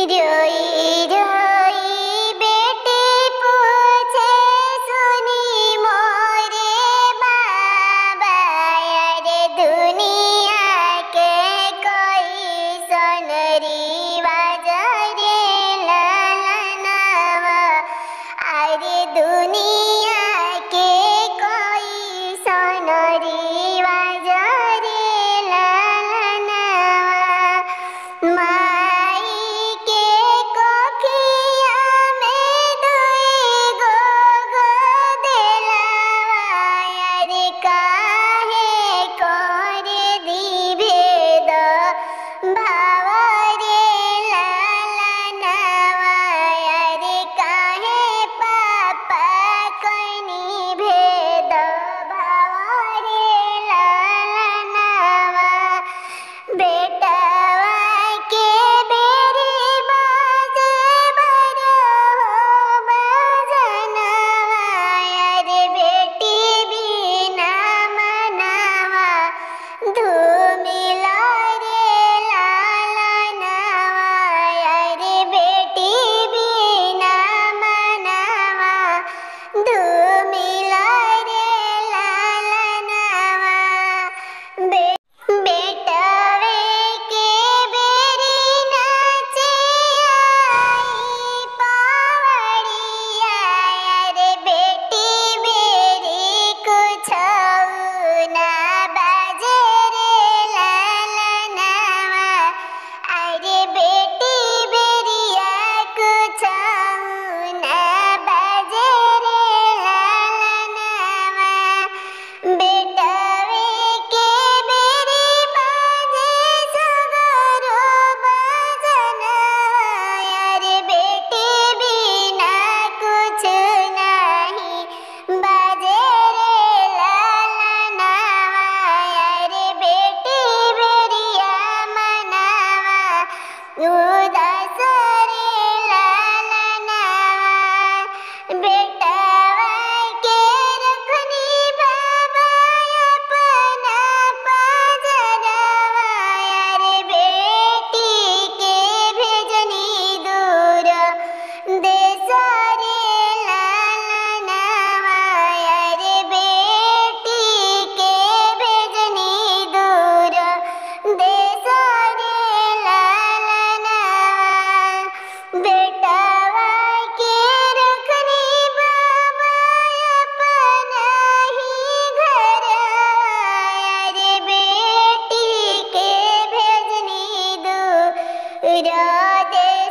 रोई रोई बेटी पूछे सुनी मोरे बाबा, अरे दुनिया के कोई सन रिवाज रे ललनवा, अरे दुनिया के कोई सन रिवाज रे ललनवा। माई के कोखिया में दुई गो गोदलावा, अरे काहे करे दी भेद भाव रे ललनवा, अरे काहे पापा कनी भेद भाव रे ललनवा। बेटवा के बेरी बाजे बरो बजनवा, अरे बेटी बिना मनवा धूमिला रे ललनवा, अरे बेटी बिना मनवा धूमिला रे ललनवा। बेटवे के बेरी नाचे आई पावड़िया, अरे बेटी बेरी कुछ ना बाजे रे ललनवा, अरे बेटी बेरिया कुछ ना बाजे रे ललनवा। बेटवे के बेरी बाजे सगरो बजनवा, अरे बेटी बिना कुछ नहीं बाजे रे ललनवा, अरे बेटी बेरिया मनवा उदास रे ललनवा। बेटवा के रखनी बाबा अपना पाजरवा, अरे बेटी के भेजनी दूर देश रे ललनवा, अरे बेटी के भेजनी दूर देश रे ललनवा। बेटवा के रखनी बाबा अपना ही घरवा, अरे बेटी के भेजनी दूर देश